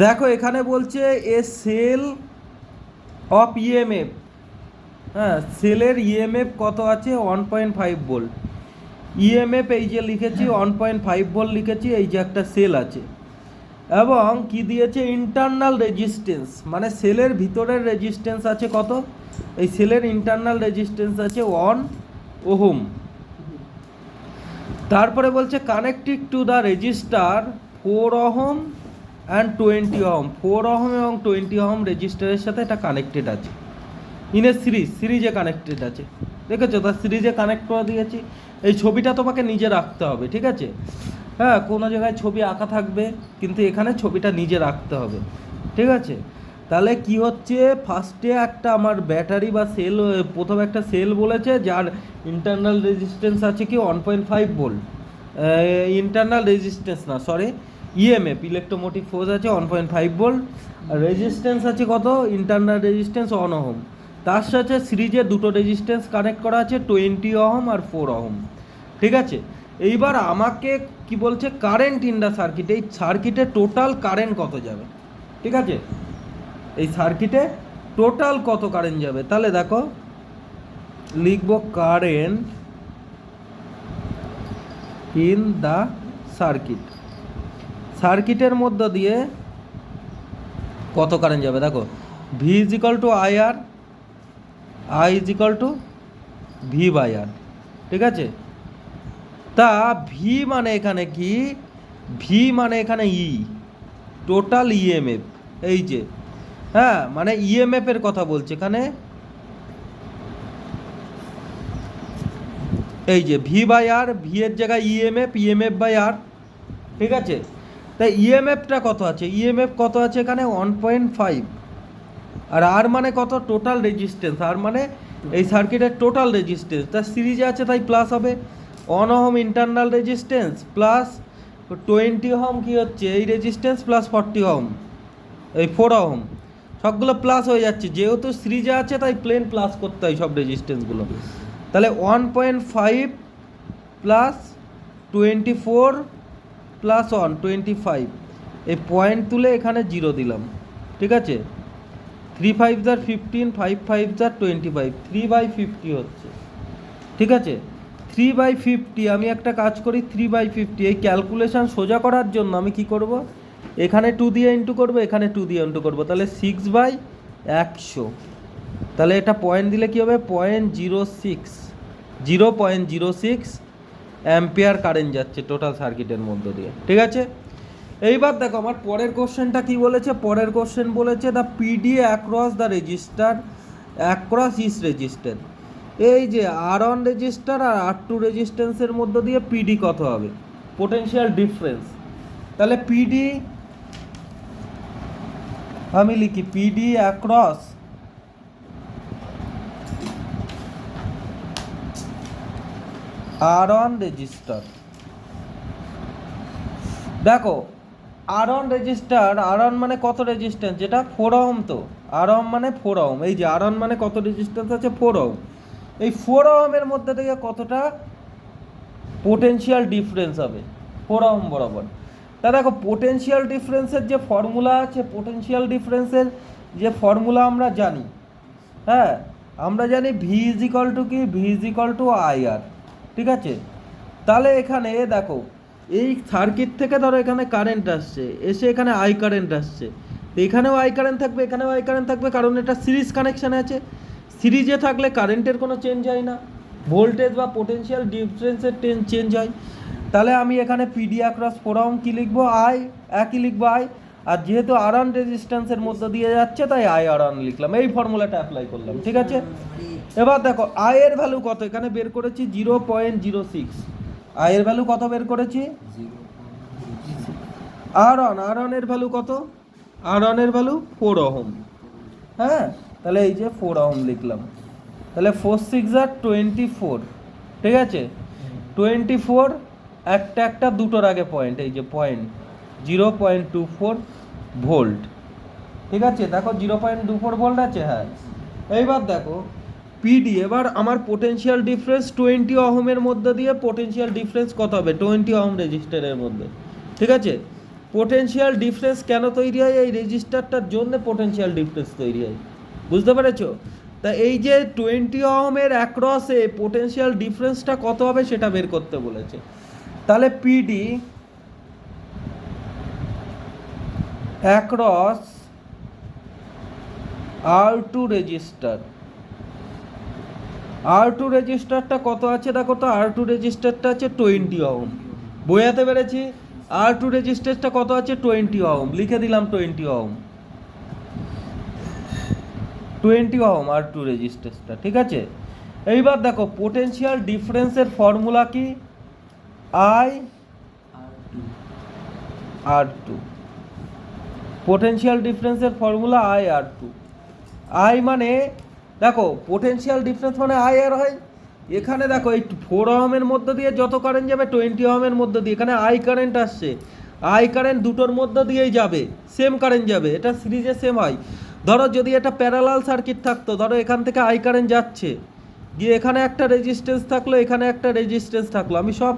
দেখো এখানে বলছে এ সেল অফ ইএমএফ, হ্যাঁ সেলের ইএমএফ কত আছে 1.5 ভোল্ট। ইএমএফ এই যে লিখেছি 1.5 ভোল্ট লিখেছি, এই যে একটা সেল আছে এবং কি দিয়েছে ইন্টারনাল রেজিস্ট্যান্স, মানে সেলের ভিতরের রেজিস্ট্যান্স আছে কত, এই সেলের ইন্টারনাল রেজিস্ট্যান্স আছে 1 ওহম। তারপরে বলছে connected to the register 4 ohm and 20 ohm, 4 ohm এবং 20 ওহম রেজিস্টারের সাথে এটা কানেক্টেড আছে ইন এ সিরিজে কানেক্টেড আছে। দেখেছো তার সিরিজে কানেক্ট করে দিয়েছি। এই ছবিটা তোমাকে নিজে রাখতে হবে, ঠিক আছে? হ্যাঁ কোনো জায়গায় ছবি আঁকা থাকবে কিন্তু এখানে ছবিটা নিজে রাখতে হবে, ঠিক আছে? তাহলে কি হচ্ছে, ফার্স্টে একটা আমার ব্যাটারি বা সেল, প্রথমে একটা সেল বলেছে যার ইন্টারনাল রেজিস্ট্যান্স আছে কি 1.5 ভোল্ট, ইন্টারনাল রেজিস্ট্যান্স না সরি ইএমএফ ইলেকট্রোমোটিভ ফোর্স আছে 1.5 ভোল্ট, আর রেজিস্ট্যান্স আছে কত, ইন্টারনাল রেজিস্ট্যান্স 1 ওহম। তার সাথে সিরিজে দুটো রেজিস্ট্যান্স কানেক্ট করা আছে 20 ওহম আর 4 ওহম, ঠিক আছে? এইবার আমাকে কি বলছে কারেন্ট ইন দ্য সার্কিট, এই সার্কিটে টোটাল কারেন্ট কত যাবে, ঠিক আছে? এই সার্কিটে টোটাল কত কারেন্ট যাবে, তাহলে দেখো লিখব কারেন্ট ইন দ্য সার্কিট, সার্কিটের মধ্য দিয়ে কত কারেন্ট যাবে, দেখো V is equal to I R, I is equal to V by R, ঠিক আছে? তা ভি মানে এখানে কি, ভি মানে এখানে ই টোটাল ইএমএফ, এই যে হ্যাঁ মানে ইএমএফ এর কথা বলছে এখানে, এই যে ভি বাই আর, ভি এর জায়গায় ইএমএফ, ইএমএফ বাই আর, ঠিক আছে? তাই ইএমএফটা কত আছে, ইএমএফ কত আছে এখানে 1.5, আর আর মানে কত, টোটাল রেজিস্ট্যান্স, আর মানে এই সার্কিটের টোটাল রেজিস্ট্যান্স, তার সিরিজে আছে তাই প্লাস হবে 1 ohm internal resistance plus 20 ohm কি হচ্ছে এই রেজিস্ট্যান্স প্লাস 40 ওহম এই 4 ওহম, সবগুলো প্লাস হয়ে যাচ্ছে যেহেতু সিরিজে আছে তাই প্লেন প্লাস করতে হয় সব রেজিস্ট্যান্সগুলো। তাহলে 1.5 প্লাস 24 প্লাস 1 25, এই পয়েন্ট তুলে এখানে 0 দিলাম, ঠিক আছে? 3 5 15, 5 5 25, 3/50 হচ্ছে, ঠিক আছে? 3/50, আমি একটা কাজ করি 3/50, এই ক্যালকুলেশন সোজা করার জন্য আমি কি করব, এখানে 2 দিয়ে ইন্টু করবো, এখানে 2 দিয়ে ইন্টু করবো, তাহলে 6/100, তাহলে এটা পয়েন্ট দিলে কী হবে 0.06 অ্যাম্পিয়ার কারেন্ট যাচ্ছে টোটাল সার্কিটের মধ্য দিয়ে, ঠিক আছে? এইবার দেখো আমার পরের কোশ্চেনটা কি বলেছে, পরের কোশ্চেন বলেছে the PD across the register across is resistance, এই যে R1 রেজিস্টার আর R2 রেজিস্ট্যান্সের মধ্য দিয়ে পিডি কত হবে, পোটেনশিয়াল ডিফারেন্স। তাহলে পিডি আমি লিখি পিডি অ্যাক্রস R1 রেজিস্টার, দেখো R1 রেজিস্টার, R1 মানে কত রেজিস্ট্যান্স, যেটা 4 ওহম, তো R1 মানে 4 ওহম, এই যে R1 মানে কত রেজিস্ট্যান্স আছে 4 ওহম, এই 4 ওহমের মধ্যে থেকে কতটা পোটেনশিয়াল ডিফারেন্স হবে 4 ওহম বরাবর। তা দেখো পোটেনশিয়াল ডিফারেন্সের যে ফর্মুলা আছে, পোটেনশিয়াল ডিফারেন্সের যে ফর্মুলা আমরা জানি, হ্যাঁ আমরা জানি ভি ইজ ইকাল টু কি, V is equal to I R, ঠিক আছে? তাহলে এখানে দেখো এই সার্কিট থেকে ধরো এখানে কারেন্ট আসছে, এসে এখানে আই কারেন্ট আসছে, তো এখানেও আই কারেন্ট থাকবে, এখানেও আই কারেন্ট থাকবে, কারণ এটা সিরিজ কানেকশানে আছে। সিরিজে থাকলে কারেন্টের কোনো চেঞ্জ হয় না, ভোল্টেজ বা পোটেনশিয়াল ডিফারেন্সের চেঞ্জ হয়। তাহলে আমি এখানে পিডি অ্যাক্রস 4 ওহম কী লিখবো, আই, একই লিখবো আই, আর যেহেতু R1 রেজিস্ট্যান্সের মধ্যে দিয়ে যাচ্ছে তাই আই R1 লিখলাম, এই ফর্মুলাটা অ্যাপ্লাই করলাম, ঠিক আছে? এবার দেখো আই এর ভ্যালু কত, এখানে বের করেছি 0.06, আই এর ভ্যালু কত বের করেছি, R1 এর ভ্যালু কত, R1 এর ভ্যালু 4 ওহম, হ্যাঁ তাহলে এই যে 4 ওহম লিখলাম, তাহলে 4 6 24, ঠিক আছে? 24 একটা একটা দুটোর আগে পয়েন্ট, এই যে পয়েন্ট 0.24 ভোল্ট, ঠিক আছে? দেখো 0.24 ভোল্ট আছে, হ্যাঁ। এইবার দেখো পিডি, এবার আমার পোটেনশিয়াল ডিফারেন্স 20 ওহমের মধ্যে দিয়ে পোটেনশিয়াল ডিফারেন্স কত হবে 20 ওহম রেজিস্টারের মধ্যে, ঠিক আছে? পোটেনশিয়াল ডিফারেন্স কেন তৈরি হয়? এই রেজিস্টারটার জন্য পোটেনশিয়াল ডিফারেন্স তৈরি হয়, বুঝতে পেরেছো? তা এই যে 20 ওহমের অ্যাক্রসে পোটেনশিয়াল ডিফারেন্সটা কত হবে সেটা বের করতে বলেছে। তাহলে PD across R2 register, R2 রেজিস্টারটা কত আছে দেখো তো, R2 রেজিস্টারটা আছে 20 ওহম, বোঝাতে পেরেছি? R2 রেজিস্টারটা কত আছে? 20 ওহম, লিখে দিলাম 20 ওহম, 20 ওহম R2 রেজিস্টারটা, ঠিক আছে? এইবার দেখো পোটেনশিয়াল ডিফারেন্সের ফর্মুলা কি? I R2, পোটেনশিয়াল ডিফারেন্সের ফর্মুলা I R2। I মানে দেখো পোটেনশিয়াল ডিফারেন্স মানে I আর হয়, এখানে দেখো এই 4 ওহমের মধ্য দিয়ে যত কারেন্ট যাবে 20 ওহমের মধ্য দিয়ে, এখানে I কারেন্ট আসছে, I কারেন্ট দুটোর মধ্য দিয়েই যাবে, সেম কারেন্ট যাবে, এটা সিরিজে সেম হয়। ধরো যদি এটা প্যারালাল সার্কিট থাকতো, ধরো এখান থেকে I কারেন্ট যাচ্ছে, গিয়ে এখানে একটা রেজিস্ট্যান্স থাকলো, এখানে একটা রেজিস্ট্যান্স থাকলো, আমি সব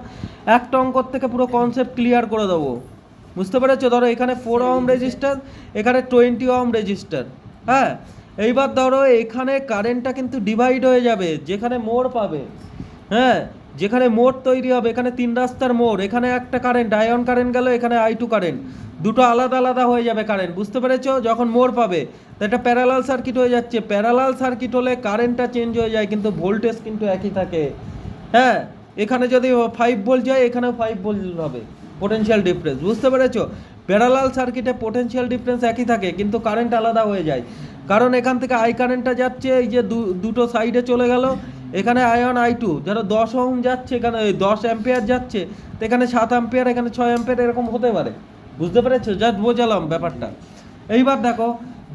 একটা অঙ্কর থেকে পুরো কনসেপ্ট ক্লিয়ার করে দেবো, বুঝতে পেরেছো? ধরো এখানে 4 ওহম রেজিস্টার, এখানে 20 ওহম রেজিস্টার, হ্যাঁ। এইবার ধরো এখানে কারেন্টটা কিন্তু ডিভাইড হয়ে যাবে, যেখানে মোড় পাবে, হ্যাঁ, যেখানে মোড় তৈরি হবে, এখানে 3 রাস্তার মোড়, এখানে একটা কারেন্ট আয়ন কারেন্ট গেল, এখানে I2 কারেন্ট, দুটো আলাদা আলাদা হয়ে যাবে কারেন্ট, বুঝতে পেরেছো? যখন মোড় পাবে তো এটা প্যারালাল সার্কিট হয়ে যাচ্ছে, প্যারালাল সার্কিট হলে কারেন্টটা চেঞ্জ হয়ে যায় কিন্তু ভোল্টেজ কিন্তু একই থাকে, হ্যাঁ। এখানে যদি 5 ভোল্ট যায়, এখানেও 5 ভোল্ট হবে, পোটেনশিয়াল ডিফারেন্স, বুঝতে পেরেছো? প্যারালাল সার্কিটে পোটেনশিয়াল ডিফারেন্স একই থাকে কিন্তু কারেন্ট আলাদা হয়ে যায়, কারণ এখান থেকে I কারেন্টটা যাচ্ছে, এই যে দুটো সাইডে চলে গেল, এখানে I1 I2, ধরো 10 ওহম যাচ্ছে, এখানে 10 অ্যাম্পিয়ার যাচ্ছে, তো এখানে 7 অ্যাম্পিয়ার, এখানে 6 অ্যাম্পিয়ার, এরকম হতে পারে, বুঝতে পেরেছো? জাস্ট বোঝালাম ব্যাপারটা। এইবার দেখো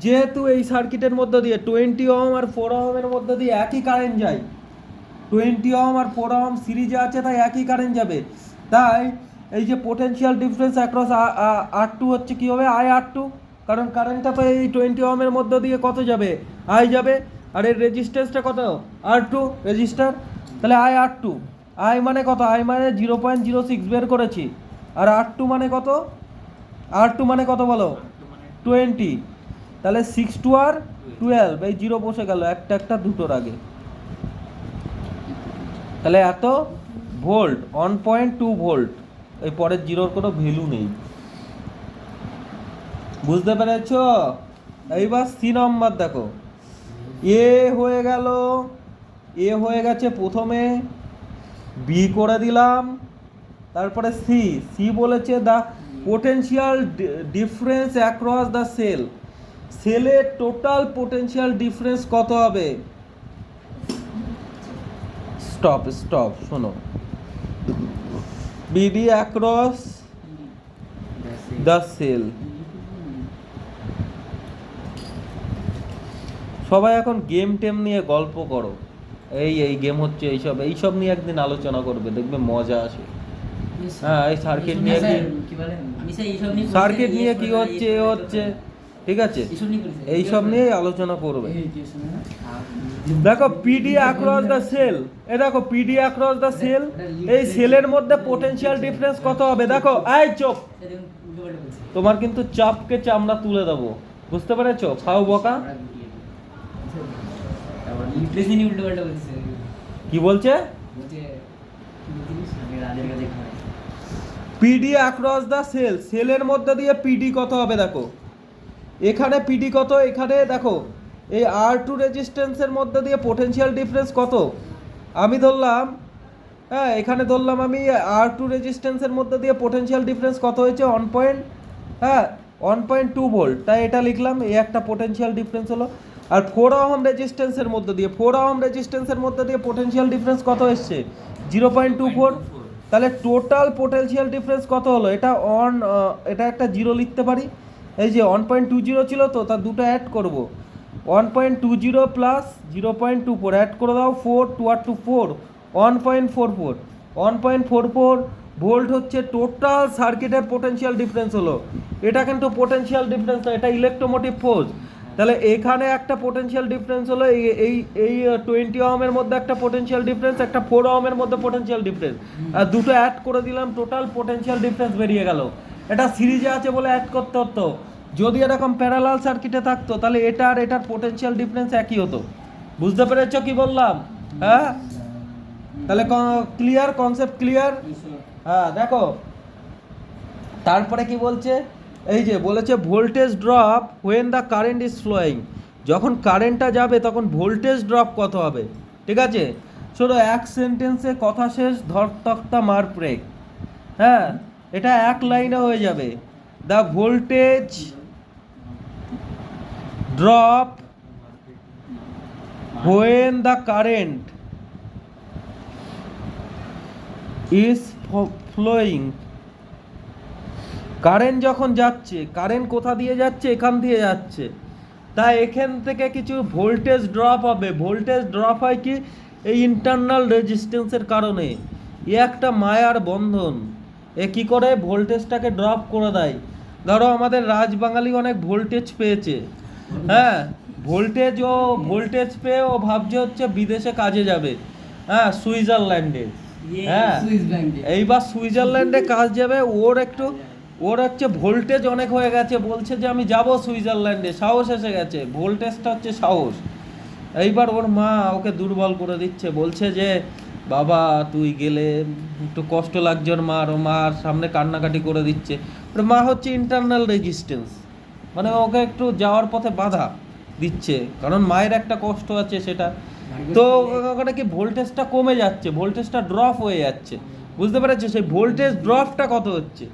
যেহেতু এই সার্কিটের মধ্যে দিয়ে 20 ওহম আর 4 ওহমের মধ্যে দিয়ে একই কারেন্ট যায়, 20 ওহম আর 4 ওহম সিরিজে আছে, তাই একই কারেন্ট যাবে, তাই এই যে পোটেনশিয়াল ডিফারেন্স অ্যাক্রস R2 হচ্ছে কি হবে? I R2, কারণ কারেন্টটা তো এই 20 ওহমের মধ্যে দিয়ে কত যাবে? I যাবে, আর এর রেজিস্ট্যান্সটা কত? R2 রেজিস্টার, তাহলে I R2, I মানে কত? I মানে 0.06 বের করেছি, আর R2 মানে কত? R2 মানে কত বলো? 20, তাহলে 6 2 আর 12, এই 0 বসে গেল একটা একটা দুটোর আগে, তাহলে এত ভোল্ট, 1.2 ভোল্ট, এই পরের জিরোর কোনো ভ্যালু নেই, বুঝতে পেরেছো? এইবার সি নম্বর দেখো, এ হয়ে গেল, এ হয়ে গেছে প্রথমে, বি করে দিলাম, তারপরে সি, সি বলেছে the potential difference across the cell, সেলের টোটাল পোটেনশিয়াল ডিফারেন্স কত হবে? স্টপ স্টপ, শোনো, বিডি অ্যাক্রস দ্য সেল, সবাই এখন গেম টেম নিয়ে গল্প করো, এই গেম হচ্ছে, এইসব নিয়ে একদিন আলোচনা করবে, দেখবে মজা আসে। হ্যাঁ, এই সার্কিট নিয়ে সার্কিট নিয়ে কি হচ্ছে হচ্ছে, ঠিক আছে, এইসব নিয়ে আলোচনা করবে। দেখো পিডি অ্যাক্রস দ্য সেল, এ দেখো পিডি অ্যাক্রস দ্য সেল, এই সেলের মধ্যে পোটেনশিয়াল ডিফারেন্স কত হবে? দেখো, এই চোপ, তোমার কিন্তু চাপকে চামড়া তুলে দেবো, বুঝতে পেরেছো? খাও বকা। কি বলছে? পিডি অ্যাক্রস দ্য সেল, সেলের মধ্যে দিয়ে পিডি কত হবে? দেখো এখানে পিডি কত, এখানে দেখো এই R2 রেজিস্ট্যান্সের মধ্যে দিয়ে পোটেনশিয়াল ডিফারেন্স কত আমি ধরলাম, হ্যাঁ, এখানে ধরলাম আমি R2 রেজিস্ট্যান্সের মধ্যে দিয়ে পোটেনশিয়াল ডিফারেন্স কত হয়েছে? 1.2 ভোল্ট, তাই এটা লিখলাম, এই একটা পোটেনশিয়াল ডিফারেন্স হলো। আর 4 ওহম রেজিস্ট্যান্সের মধ্যে দিয়ে, 4 ওহম রেজিস্ট্যান্সের মধ্যে দিয়ে পোটেনশিয়াল ডিফারেন্স কত এসছে? 0.24, তাহলে টোটাল পোটেনশিয়াল ডিফারেন্স কত হলো? এটা এটা একটা জিরো লিখতে পারি, এই যে 1.20 ছিল তো, তার দুটো অ্যাড করব, 1.20 প্লাস 0.24 অ্যাড করে দাও, 4 2 আর 2 4, 1.44, 1.44 ভোল্ট হচ্ছে টোটাল সার্কিটের পোটেনশিয়াল ডিফারেন্স হলো। এটা কিন্তু পোটেনশিয়াল ডিফারেন্স না, এটা ইলেকট্রোমোটিভ ফোর্স। তাহলে এখানে একটা পোটেনশিয়াল ডিফারেন্স হলো, এই 20 ওহমের মধ্যে একটা পোটেনশিয়াল ডিফারেন্স, একটা 4 ওহমের মধ্যে পোটেনশিয়াল ডিফারেন্স, আর দুটো অ্যাড করে দিলাম, টোটাল পোটেনশিয়াল ডিফারেন্স বেরিয়ে গেল। এটা সিরিজে আছে বলে অ্যাড করতে হতো। যদি এরকম প্যারালাল সার্কিটে থাকতো তাহলে এটা আর এটার পোটেনশিয়াল ডিফারেন্স একই হতো। বুঝতে পেরেছো কি বললাম? হ্যাঁ, তাহলে ক্লিয়ার, কনসেপ্ট ক্লিয়ার? হ্যাঁ, দেখো তারপরে কি বলছে, এই যে বলেছে voltage drop when the current is flowing, যখন কারেন্টটা যাবে তখন ভোল্টেজ ড্রপ কত হবে। ঠিক আছে, শোনো এক সেন্টেন্সে কথা শেষ, ধর তক্তা মার ব্রেক। হ্যাঁ, এটা এক লাইনে হয়ে যাবে, the voltage drop when the current is flowing. Current যখন যাচ্ছে, কারেন্ট কোথা দিয়ে যাচ্ছে, এখান দিয়ে যাচ্ছে, তাই এখান থেকে কিছু ভোল্টেজ ড্রপ হবে। ভোল্টেজ ড্রপ হয় কি, এই ইন্টারনাল রেজিস্ট্যান্সের কারণে। এ একটা মায়ার বন্ধন, এ কী করে ভোল্টেজটাকে ড্রপ করে দেয়। ধরো আমাদের রাজবাঙালি অনেক ভোল্টেজ পেয়েছে, হ্যাঁ, ভোল্টেজ পেয়ে ও ভাবছে হচ্ছে বিদেশে কাজে যাবে, হ্যাঁ, সুইজারল্যান্ডে। হ্যাঁ, এইবার সুইজারল্যান্ডে কাজ যাবে, ওর হচ্ছে ভোল্টেজ অনেক হয়ে গেছে, বলছে যে আমি যাব সুইজারল্যান্ডে, সাহস এসে গেছে, ভোল্টেজটা হচ্ছে সাহস। এইবার ওর মা ওকে দুর্বল করে দিচ্ছে, বলছে যে বাবা তুই গেলে একটু কষ্ট লাগছে। ওর মার সামনে কান্নাকাটি করে দিচ্ছে। ওর মা হচ্ছে ইন্টারনাল রেজিস্ট্যান্স, মানে ওকে একটু যাওয়ার পথে বাধা দিচ্ছে, কারণ মায়ের একটা কষ্ট আছে সেটা। তো ওখানে কি ভোল্টেজটা কমে যাচ্ছে, ভোল্টেজটা ড্রপ হয়ে যাচ্ছে। বুঝতে পেরেছো? সেই ভোল্টেজ ড্রপটা কত হচ্ছে,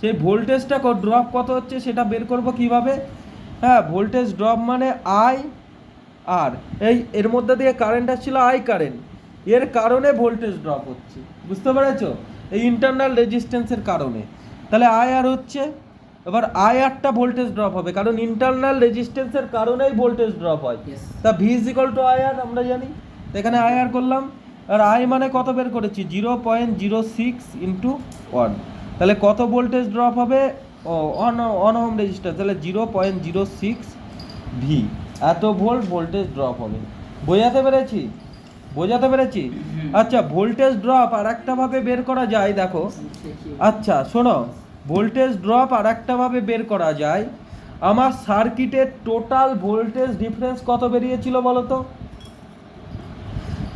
সেই ভোল্টেজটা ড্রপ কত হচ্ছে সেটা বের করব কিভাবে। হ্যাঁ, ভোল্টেজ ড্রপ মানে আই আর এর মধ্যে দিয়ে কারেন্ট আসছিল, আই কারেন্ট, এর কারণে ভোল্টেজ ড্রপ হচ্ছে। বুঝতে পেরেছো? এই ইন্টারনাল রেজিস্ট্যান্সের কারণে। তাহলে আই আর হচ্ছে, এবার আই আরটা ভোল্টেজ ড্রপ হবে, কারণ ইন্টারনাল রেজিস্ট্যান্সের কারণেই ভোল্টেজ ড্রপ হয়। তা V is equal to I R আমরা জানি, তো এখানে আই আর করলাম। আর আই মানে কত বের করেছি, 0.06 ইন্টু 1, তাহলে কত ভোল্টেজ ড্রপ হবে, অন ওহম রেজিস্ট্যান্স, তাহলে 0.06 ভি, এত ভোল্ট ভোল্টেজ ড্রপ হবে। বোঝাতে পেরেছি? আচ্ছা, ভোল্টেজ ড্রপ আর একটা ভাবে বের করা যায়, দেখো। আচ্ছা শোনো, ভোল্টেজ ড্রপ আর একটা ভাবে বের করা যায়। আমার সার্কিটের টোটাল ভোল্টেজ ডিফারেন্স কত বেরিয়েছিল বলো তো?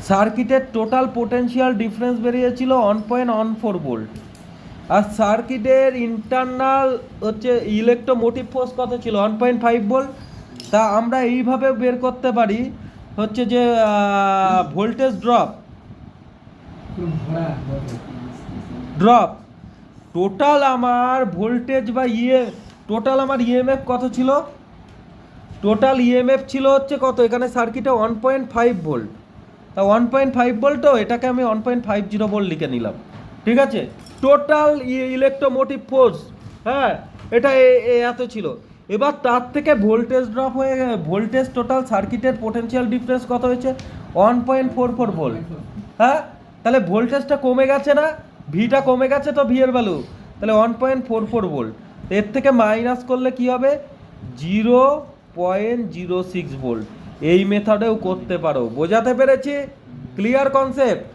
সার্কিটের টোটাল পোটেনশিয়াল ডিফারেন্স বেরিয়েছিল 1.14 ভোল্ট। আর সার্কিটের ইন্টারনাল হচ্ছে ইলেকট্রোমোটিভ ফোর্স কত ছিল, 1.5 ভোল্ট। তা আমরা এইভাবে বের করতে পারি হচ্ছে যে ভোল্টেজ ড্রপ টোটাল আমার ভোল্টেজ বা টোটাল আমার ইএমএফ কত ছিল, টোটাল ইএমএফ ছিল হচ্ছে কত, এখানে সার্কিটে 1.5 ভোল্ট। তা 1.5 ভোল্ট, তো এটাকে আমি 1.50 ভোল্ট লিখে নিলাম। ঠিক আছে, টোটাল ইলেকট্রোমোটিভ ফোর্স, হ্যাঁ, এটা এত ছিল। এবার তার থেকে ভোল্টেজ ড্রপ হয়ে ভোল্টেজ টোটাল সার্কিটের পোটেনশিয়াল ডিফারেন্স কত হয়েছে, 1.44 ভোল্ট। হ্যাঁ, তাহলে ভোল্টেজটা কমে গেছে না, ভিটা কমে গেছে তো, ভি এর ভ্যালু, তাহলে 1.44 ভোল্ট। এর থেকে মাইনাস করলে কি হবে, 0.06 ভোল্ট। এই মেথডেও করতে পারো। বোঝাতে পেরেছি? Clear concept?